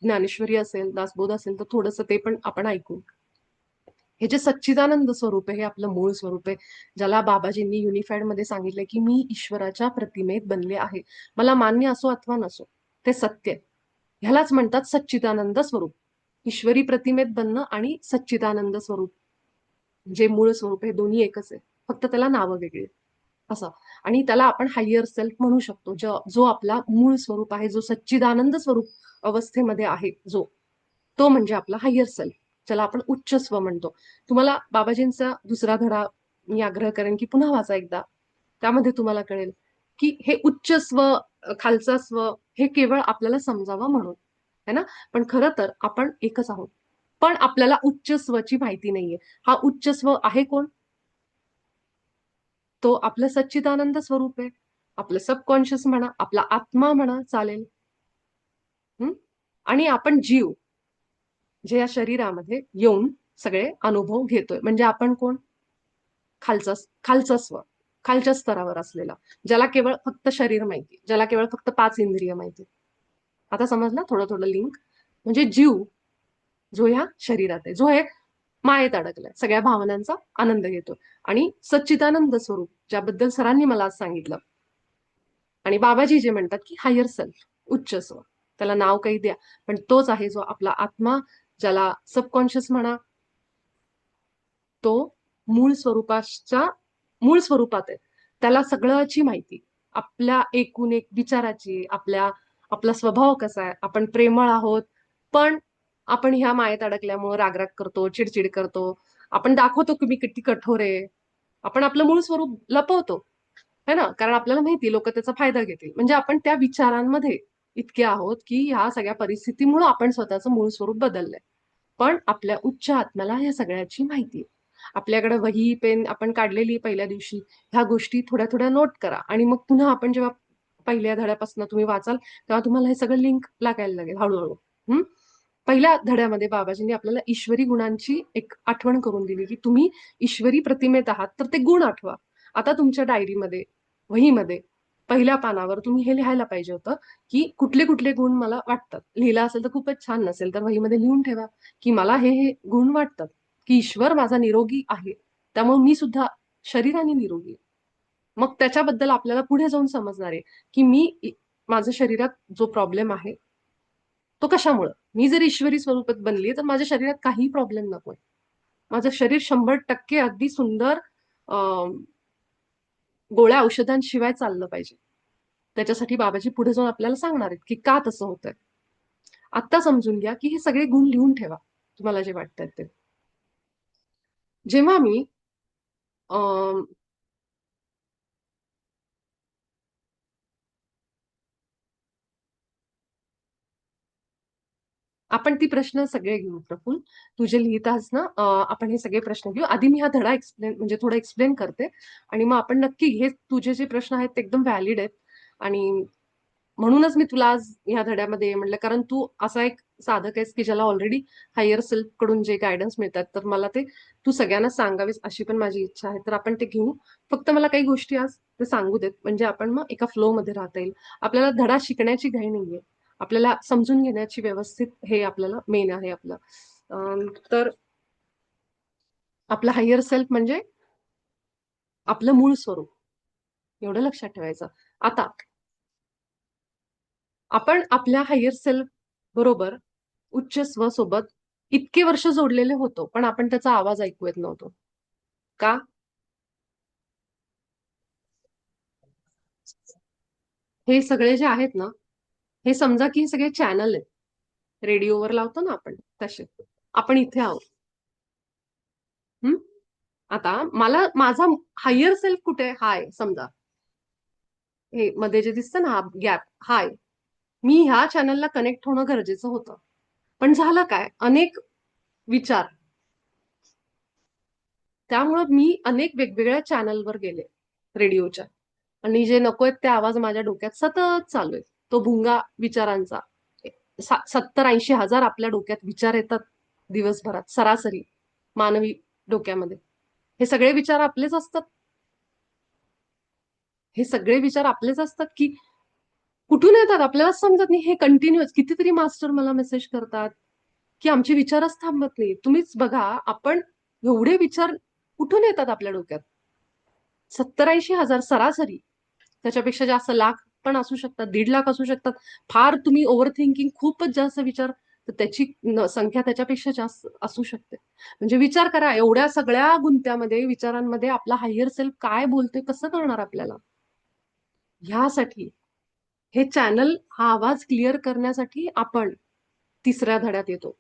ज्ञानेश्वरी असेल, दासबोध असेल, तर थोडंसं ते पण आपण ऐकू. हे जे सच्चिदानंद स्वरूप आहे, हे आपलं मूळ स्वरूप आहे, ज्याला बाबाजींनी युनिफाईड मध्ये सांगितलंय की मी ईश्वराच्या प्रतिमेत बनले आहे. मला मान्य असो अथवा नसो, ते सत्य आहे. ह्यालाच म्हणतात सच्चिदानंद स्वरूप. ईश्वरी प्रतिमेत बनणं आणि सच्चिदानंद स्वरूप, जे मूळ स्वरूप आहे, दोन्ही एकच आहे, फक्त त्याला नावं वेगळी आहेत. असं. आणि त्याला आपण हायर सेल्फ म्हणू शकतो, जो आपला मूळ स्वरूप आहे, जो सच्चिदानंद स्वरूप अवस्थेमध्ये आहे, जो तो म्हणजे आपला हायर सेल्फ, ज्याला आपण उच्च स्व म्हणतो. तुम्हाला बाबाजींचा दुसरा धडा मी आग्रह करेन की पुन्हा वाचा एकदा. त्यामध्ये तुम्हाला कळेल की हे उच्च स्व, खालचा स्व, हे केवळ आपल्याला समजावं म्हणून है ना. पण खरं तर आपण एकच आहोत. पण आपल्याला उच्च स्वची माहिती नाहीये. हा उच्च स्व आहे कोण? तो आपलं सच्चिदानंद स्वरूप आहे. आपलं सबकॉन्शियस म्हणा, आपला आत्मा म्हणा, चालेल. हं? आणि आपण जीव, जे या शरीरामध्ये येऊन सगळे अनुभव घेतोय. म्हणजे आपण कोण? खालचा खालचा स्व, खालच्या स्तरावर असलेला, ज्याला केवळ फक्त शरीर माहिती, ज्याला केवळ फक्त पाच इंद्रिय माहिती. आता समजलं थोडं थोडं लिंक. म्हणजे जीव जो ह्या शरीरात आहे, जो हे मायेत अडकलाय, सगळ्या भावनांचा आनंद घेतो. आणि सच्चिदानंद स्वरूप, ज्याबद्दल सरांनी मला आज सांगितलं, आणि बाबाजी जे म्हणतात की हायर सेल्फ, उच्च स्व, त्याला नाव काही द्या, पण तोच आहे जो आपला आत्मा, ज्याला सबकॉन्शियस म्हणा, तो मूळ स्वरूपाच्या मूळ स्वरूपात आहे. त्याला सगळ्याची माहिती, आपल्या एकूण एक विचाराची, आपला स्वभाव कसा आहे, आपण प्रेमळ आहोत, पण आपण ह्या मायेत अडकल्यामुळे रागराग करतो, चिडचिड करतो, आपण दाखवतो की मी किती कठोर आहे, आपण आपलं मूळ स्वरूप लपवतो है ना, कारण आपल्याला माहिती लोक त्याचा फायदा घेतील. म्हणजे आपण त्या विचारांमध्ये इतके आहोत की ह्या सगळ्या परिस्थितीमुळे आपण स्वतःचं मूळ स्वरूप बदललंय. पण आपल्या उच्च आत्म्याला ह्या सगळ्याची माहिती आहे. आपल्याकडे वही पेन आपण काढलेली पहिल्या दिवशी, ह्या गोष्टी थोड्या थोड्या नोट करा, आणि मग पुन्हा आपण जेव्हा पहिल्या धड्यापासून तुम्ही वाचाल, तेव्हा तुम्हाला हे सगळं लिंक लागायला लागेल हळूहळू. हम्म. पहिल्या धड्यामध्ये बाबाजींनी आपल्याला ईश्वरी गुणांची एक आठवण करून दिली की तुम्ही ईश्वरी प्रतिमेत आहात, तर ते गुण आठवा. आता तुमच्या डायरीमध्ये, वहीमध्ये, पहिल्या पानावर तुम्ही हे लिहायला पाहिजे होतं की कुठले कुठले गुण मला वाटतात. लिहिलं असेल तर खूपच छान, नसेल तर वहीमध्ये लिहून ठेवा की मला हे हे गुण वाटतात, की ईश्वर माझा निरोगी आहे, त्यामुळे मी सुद्धा शरीराने निरोगी आहे. मग त्याच्याबद्दल आपल्याला पुढे जाऊन समजणार आहे की माझ्या शरीरात जो प्रॉब्लेम आहे तो कशामुळं. मी जर ईश्वरी स्वरूपात बनली तर माझ्या शरीरात काही प्रॉब्लेम नकोय. माझं शरीर 100% अगदी सुंदर गोळ्या औषधांशिवाय चाललं पाहिजे. त्याच्यासाठी बाबाजी पुढे जाऊन आपल्याला सांगणार आहेत की का तसं होतंय. आत्ता समजून घ्या की हे सगळे गुण लिहून ठेवा, तुम्हाला जे वाटतात ते. जेव्हा मी अं, आपण ती प्रश्न सगळे घेऊ प्रफुल. तू जे लिहितास ना, आपण हे सगळे प्रश्न घेऊ. आधी मी हा धडा एक्सप्लेन, म्हणजे थोडं एक्सप्लेन करते, आणि मग आपण नक्की, हे तुझे जे प्रश्न आहेत ते एकदम व्हॅलिड आहेत. आणि म्हणूनच मी तुला आज ह्या धड्यामध्ये म्हटलं, कारण तू असा एक साधक आहेस की ज्याला ऑलरेडी हायर सेल्फ कडून जे गायडन्स मिळतात, तर मला ते तू सगळ्यांना सांगावेस अशी पण माझी इच्छा आहे. तर आपण ते घेऊ. फक्त मला काही गोष्टी आज ते सांगू देत, म्हणजे आपण मग एका फ्लो मध्ये राहता येईल. आपल्याला धडा शिकण्याची घाई नाहीये, आपल्याला समजून घेण्याची व्यवस्थित, हे आपल्याला मेन आहे आपलं. तर आपलं हायर सेल्फ म्हणजे आपलं मूळ स्वरूप, एवढं लक्षात ठेवायचं. आता आपण आपल्या हायर सेल्फ बरोबर उच्च स्व सोबत इतके वर्ष जोडलेले होतो, पण आपण त्याचा आवाज ऐकू येत नव्हतो. का? हे सगळे जे आहेत ना, हे समजा की हे सगळे चॅनल आहेत. रेडिओवर लावतो ना आपण तसे. आपण इथे आहोत. हं? आता मला माझा हायर सेल्फ कुठे हाय समजा. हे मध्ये जे दिसतं ना हा गॅप हाय. मी ह्या चॅनलला कनेक्ट होणं गरजेचं होतं. पण झालं काय? अनेक विचार. त्यामुळं मी अनेक वेगवेगळ्या चॅनलवर गेले रेडिओच्या. आणि जे नको आहेत ते आवाज माझ्या डोक्यात सतत चालू आहेत. तो भुंगा विचारांचा. 70-80 हजार आपल्या डोक्यात विचार येतात दिवसभरात सरासरी मानवी डोक्यामध्ये. हे सगळे विचार आपलेच असतात. हे सगळे विचार आपलेच असतात की कुठून येतात आपल्याला समजत नाही. हे कंटिन्युअस कितीतरी मास्टर मला मेसेज करतात की आमचे विचारच थांबत नाही. तुम्हीच बघा आपण एवढे विचार कुठून येतात आपल्या डोक्यात. 70-80 हजार सरासरी. त्याच्यापेक्षा जास्त लाख पण असू शकतात, 1.5 लाख असू शकतात. फार तुम्ही ओव्हर थिंकिंग खूपच जास्त विचार तर त्याची संख्या त्याच्यापेक्षा जास्त असू शकते. म्हणजे विचार करा एवढ्या सगळ्या गुंत्यामध्ये विचारांमध्ये आपला हायर सेल्फ काय बोलतोय कसं कळणार आपल्याला. ह्यासाठी हे चॅनल हा आवाज क्लिअर करण्यासाठी आपण तिसऱ्या धड्यात येतो.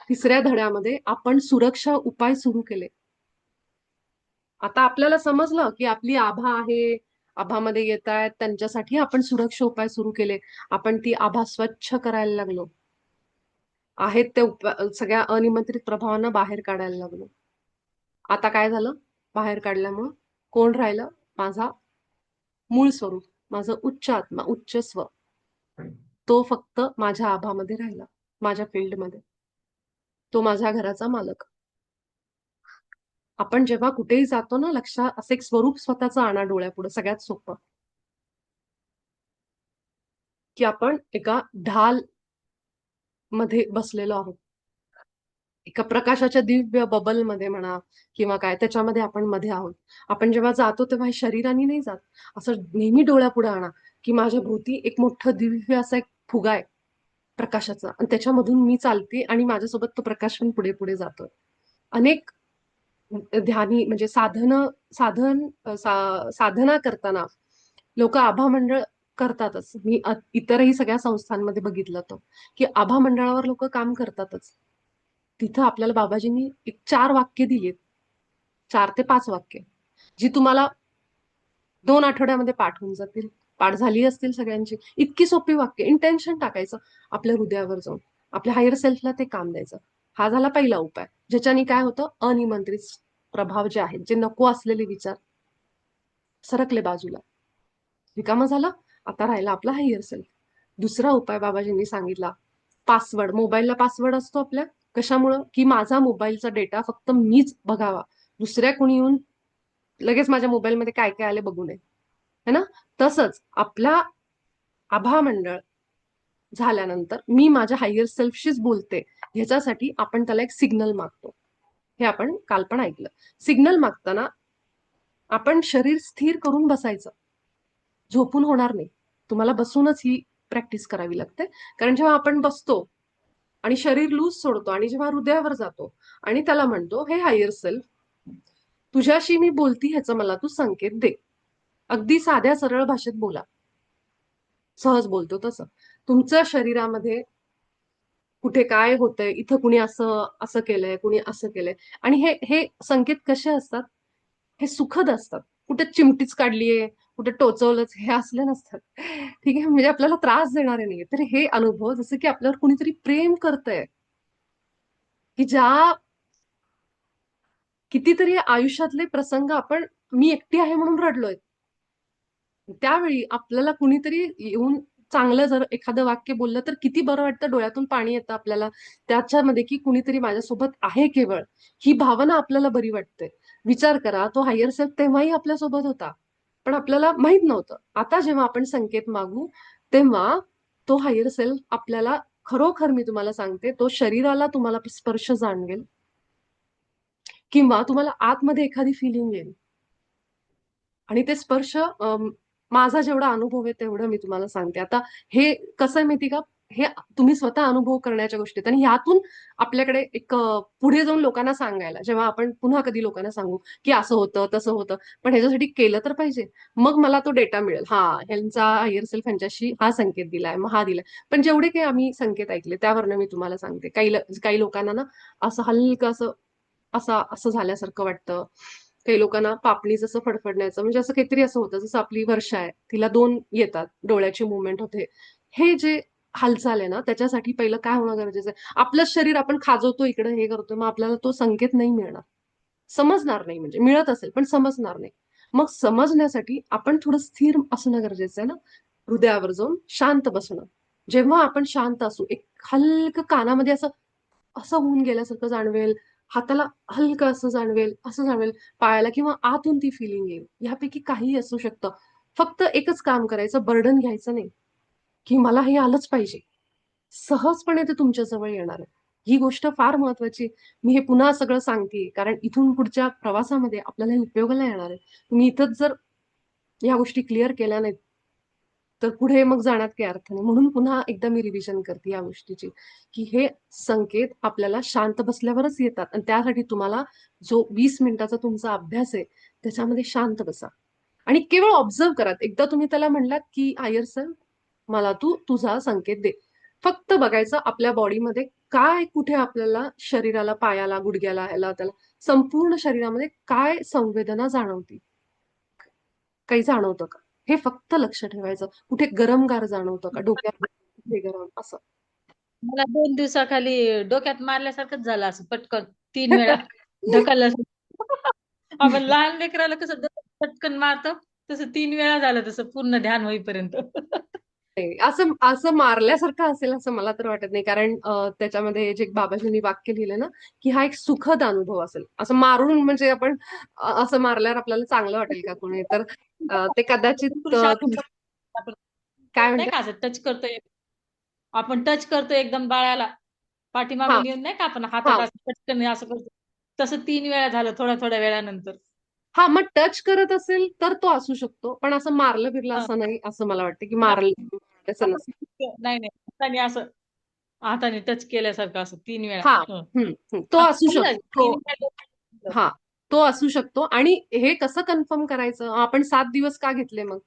तिसऱ्या धड्यामध्ये आपण सुरक्षा उपाय सुरू केले. आता आपल्याला समजलं की आपली आभा आहे, आभामध्ये येत आहेत त्यांच्यासाठी आपण सुरक्षा उपाय सुरू केले. आपण ती आभा स्वच्छ करायला लागलो. आहेत त्या सगळ्या अनिमंत्रित प्रभावांना बाहेर काढायला लागलो. आता काय झालं? बाहेर काढल्यामुळं कोण राहिलं? माझा मूळ स्वरूप, माझं उच्च आत्मा, उच्च स्व. तो फक्त माझ्या आभामध्ये राहिला, माझ्या फील्डमध्ये. तो माझ्या घराचा मालक. आपण जेव्हा कुठेही जातो ना लक्षात असं एक स्वरूप स्वतःचं आणा डोळ्यापुढे सगळ्यात सोपं. की आपण एका ढाल मध्ये बसलेलो आहोत. एका प्रकाशाच्या दिव्य बबलमध्ये म्हणा किंवा काय त्याच्यामध्ये आपण मध्ये आहोत. आपण जेव्हा जातो तेव्हा हे शरीराने नाही जात. असं नेहमी डोळ्यापुढे आणा की माझ्या भोवती एक मोठं दिव्य असा एक फुगा आहे प्रकाशाचा आणि त्याच्यामधून मी चालते आणि माझ्यासोबत तो प्रकाश पण पुढे पुढे जातोय. अनेक ध्यानी म्हणजे साधना करताना लोक आभा मंडळ करतातच. मी इतरही सगळ्या संस्थांमध्ये बघितलं तो की आभा मंडळावर लोक काम करतातच. तिथं आपल्याला बाबाजींनी एक 4 वाक्य दिलीत. 4 ते 5 वाक्य जी तुम्हाला 2 आठवड्यामध्ये पाठ होऊन जातील. पाठ झाली असतील सगळ्यांची. इतकी सोपी वाक्य. इंटेन्शन टाकायचं आपल्या हृदयावर जाऊन. आपल्या हायर सेल्फला ते काम द्यायचं. हा झाला पहिला उपाय. ज्याच्याने काय होतं अनिमंत्रित प्रभाव जे आहेत जे नको असलेले विचार सरकले बाजूला. रिकामं झालं. आता राहिला आपला हायर सेल्फ. दुसरा उपाय बाबाजींनी सांगितला. पासवर्ड. मोबाईलला पासवर्ड असतो आपल्या. कशामुळं की माझा मोबाईलचा डेटा फक्त मीच बघावा. दुसऱ्या कोणी येऊन लगेच माझ्या मोबाईलमध्ये काय काय आले बघू नये. है ना. तसंच आपला आभा मंडळ झाल्यानंतर मी माझ्या हायर सेल्फशीच बोलते ह्याच्यासाठी आपण त्याला एक सिग्नल मागतो. हे आपण काल पण ऐकलं. सिग्नल मागताना आपण शरीर स्थिर करून बसायचं. झोपून होणार नाही. तुम्हाला बसूनच ही प्रॅक्टिस करावी लागते. कारण जेव्हा आपण बसतो आणि शरीर लूज सोडतो आणि जेव्हा हृदयावर जातो आणि त्याला म्हणतो हे हायर सेल्फ तुझ्याशी मी बोलती ह्याचं मला तू संकेत दे. अगदी साध्या सरळ भाषेत बोला. सहज बोलतो तसं. तुमच्या शरीरामध्ये कुठे काय होतंय, इथं कुणी असं असं केलंय, कुणी असं केलंय आणि हे हे संकेत कसे असतात? हे सुखद असतात. कुठे चिमटीच काढलीये, कुठे टोचवलंच हे असले नसतात. ठीक आहे. म्हणजे आपल्याला त्रास देणारे नाहीये. तर हे अनुभव जसं की आपल्यावर कुणीतरी प्रेम करतंय, की ज्या कितीतरी आयुष्यातले प्रसंग आपण मी एकटी आहे म्हणून रडलोय. त्यावेळी आपल्याला कुणीतरी येऊन चांगलं जर एखादं वाक्य बोललं तर किती बरं वाटतं डोळ्यातून पाणी येतं आपल्याला त्याच्यामध्ये की कुणीतरी माझ्यासोबत आहे केवळ ही भावना आपल्याला बरी वाटते. विचार करा तो हायर सेल्फ तेव्हाही आपल्यासोबत होता पण आपल्याला माहित नव्हतं. आता जेव्हा आपण संकेत मागू तेव्हा तो हायर सेल्फ आपल्याला खरोखर मी तुम्हाला सांगते तो शरीराला तुम्हाला स्पर्श जाणवेल किंवा तुम्हाला आतमध्ये एखादी फिलिंग येईल आणि ते स्पर्श माझा जेवढा अनुभव आहे तेवढं मी तुम्हाला सांगते. आता हे कसं आहे माहिती का हे तुम्ही स्वतः अनुभव करण्याच्या गोष्टी आहेत. आणि ह्यातून आपल्याकडे एक पुढे जाऊन लोकांना सांगायला, जेव्हा आपण पुन्हा कधी लोकांना सांगू की असं होतं तसं होतं, पण ह्याच्यासाठी केलं तर पाहिजे. मग मला तो डेटा मिळेल, हा ह्यांचा हायर सेल्फ ह्यांच्याशी हा संकेत दिलाय, मग हा दिलाय. पण जेवढे काही आम्ही संकेत ऐकले त्यावरनं मी तुम्हाला सांगते, काही लोकांना ना असं हलकं असं असं असं झाल्यासारखं वाटतं. काही लोकांना पापणीच असं फडफडण्याचं, म्हणजे असं काहीतरी असं होतं, जसं आपली वर्षा आहे तिला 2 येतात, डोळ्याची मुवमेंट होते. हे जे हालचाल आहे ना, त्याच्यासाठी पहिलं काय होणं गरजेचं आहे, आपलंच शरीर आपण खाजवतो इकडे हे करतोय, मग आपल्याला तो संकेत नाही मिळणार, समजणार नाही. म्हणजे मिळत असेल पण समजणार नाही. मग समजण्यासाठी आपण थोडं स्थिर असणं गरजेचं आहे ना, हृदयावर जाऊन शांत बसणं. जेव्हा आपण शांत असू, एक हलकं कानामध्ये असं असं होऊन गेल्यासारखं जाणवेल, हाताला हलकं असं जाणवेल, पायाला किंवा आतून ती फिलिंग येईल. ह्यापैकी काहीही असू शकतं. फक्त एकच काम करायचं, बर्डन घ्यायचं नाही, की मला हे आलंच पाहिजे. सहजपणे ते तुमच्या जवळ येणार आहे. ही गोष्ट फार महत्वाची. मी हे पुन्हा सगळं सांगतेय, कारण इथून पुढच्या प्रवासामध्ये आपल्याला हे उपयोगाला येणार आहे. तुम्ही इथंच जर ह्या गोष्टी क्लिअर केल्या नाहीत, तर पुढे मग जाण्यात काही अर्थ नाही. म्हणून पुन्हा एकदा मी रिव्हिजन करते या गोष्टीची, की हे संकेत आपल्याला शांत बसल्यावरच येतात. आणि त्यासाठी तुम्हाला जो 20 मिनिटाचा तुमचा अभ्यास आहे, त्याच्यामध्ये शांत बसा. आणि केवळ ऑब्झर्व्ह करा. एकदा तुम्ही त्याला म्हणलात, की हायर सेल्फ मला तू तुझा संकेत दे. फक्त बघायचं आपल्या बॉडीमध्ये काय कुठे आपल्याला शरीराला, पायाला, गुडघ्याला, ह्याला त्याला संपूर्ण शरीरामध्ये काय संवेदना जाणवती. काही जाणवतं का? हे फक्त लक्ष ठेवायचं. कुठे गरम-गार जाणवतं का? डोक्यात कुठे गरम असं. मला 2 दिवसाखाली डोक्यात मारल्यासारखंच झालं असं पटकन 3 वेळा ढकललं. आपण लहान लेकराला कसं पटकन मारतो तसं 3 वेळा झालं, तसं पूर्ण ध्यान होईपर्यंत. नाही, असं असं मारल्यासारखं असेल असं मला तर वाटत नाही. कारण त्याच्यामध्ये जे बाबाजींनी वाक्य लिहिलं ना, की हा एक सुखद अनुभव असेल. असं मारून म्हणजे आपण असं मारल्यावर आपल्याला चांगलं वाटेल का कोणी? तर ते कदाचित बिलकुल शांत. तुमच्या आपण काय नाही म्हणतात? का असं टच करतोय, आपण टच करतोय एकदम बाळाला हां, पाठीमागून येऊन, नाही का आपण हातात हां. असं पटकन असं करतो, तसं 3 वेळा झालं थोड्या थोड्या वेळानंतर. हां, मग टच करत असेल तर तो असू शकतो. पण असं मारलं-बिरलं हा. असं नाही, असं मला वाटतं, की नाही मारलं असं नसेल. नाही नाही, हाताने असं, हाताने टच केल्यासारखं असं 3 वेळा. हां. हं. हं, हं. तो आता असू समजा शकतो. 3 वेळा. हां, तो असू शकतो. आणि हे कसं कन्फर्म करायचं? आपण 7 दिवस का घेतले मग?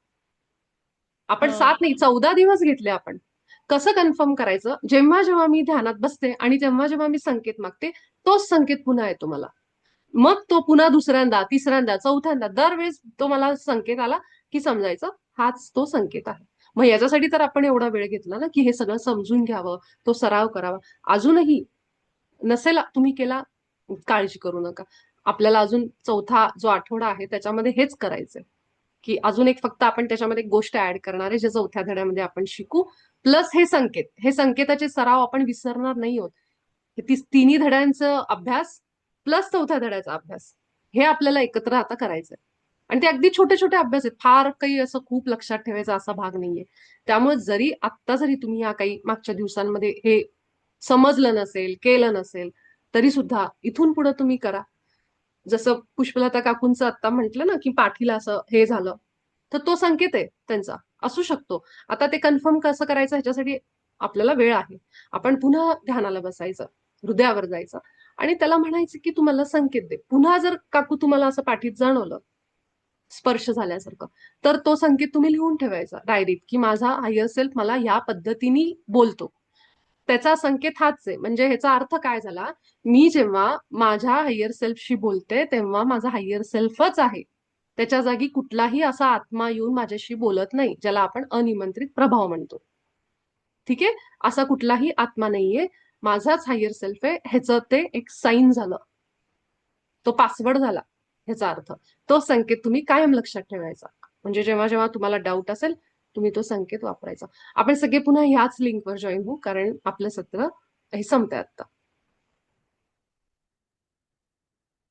आपण हं. 7 नाही, 14 दिवस घेतले आपण. कसं कन्फर्म करायचं? जेव्हा जेव्हा मी ध्यानात बसते आणि जेव्हा जेव्हा मी संकेत मागते, तोच संकेत पुन्हा येतो मला. मग तो पुन्हा दुसऱ्यांदा, तिसऱ्यांदा, चौथ्यांदा दरवेळेस तो मला संकेत आला, की समजायचं हाच तो संकेत आहे. मग याच्यासाठी तर आपण एवढा वेळ घेतला ना, की हे सगळं समजून घ्यावं, तो सराव करावा. अजूनही नसेल तुम्ही केला, काळजी करू नका. आपल्याला अजून चौथा जो आठवडा आहे त्याच्यामध्ये हेच करायचंय, की अजून एक फक्त आपण त्याच्यामध्ये एक गोष्ट ऍड करणार आहे, जे चौथ्या धड्यामध्ये आपण शिकू. प्लस हे संकेताचे सराव आपण विसरणार नाही आहोत. तिन्ही धड्यांचा अभ्यास प्लस चौथ्या धड्याचा अभ्यास, हे आपल्याला एकत्र आता करायचंय. आणि ते अगदी छोटे छोटे अभ्यास आहेत, फार काही असं खूप लक्षात ठेवायचा असा भाग नाहीये. त्यामुळे जरी तुम्ही या काही मागच्या दिवसांमध्ये हे समजलं नसेल, केलं नसेल, तरी सुद्धा इथून पुढे तुम्ही करा. जसं पुष्पलता काकूंचं आता म्हटलं ना, की पाठीला असं हे झालं, तर तो संकेत आहे त्यांचा, असू शकतो. आता ते कन्फर्म कसं करायचं ह्याच्यासाठी आपल्याला वेळ आहे. आपण पुन्हा ध्यानाला बसायचं, हृदयावर जायचं आणि त्याला म्हणायचं, की तू मला संकेत दे. पुन्हा जर काकू तुम्हाला असं पाठीत जाणवलं, स्पर्श झाल्यासारखं, तर तो संकेत तुम्ही लिहून ठेवायचा डायरीत, की माझा हायर सेल्फ मला या पद्धतीने बोलतो. त्याचा संकेत हाच आहे. म्हणजे ह्याचा अर्थ काय झाला, मी जेव्हा माझ्या हायर सेल्फशी बोलते तेव्हा माझा हायर सेल्फच आहे. त्याच्या जागी कुठलाही असा आत्मा येऊन माझ्याशी बोलत नाही, ज्याला आपण अनिमंत्रित प्रभाव म्हणतो. ठीक आहे. असा कुठलाही आत्मा नाहीये, माझाच हायर सेल्फ आहे. ह्याचं ते एक साईन झालं, तो पासवर्ड झाला. ह्याचा अर्थ तो संकेत तुम्ही कायम लक्षात ठेवायचा. म्हणजे जेव्हा जेव्हा तुम्हाला डाऊट असेल, तुम्ही तो संकेत वापरायचा. आपण सगळे पुन्हा ह्याच लिंकवर जॉईन होऊ, कारण आपलं सत्र हे संपतंय आता.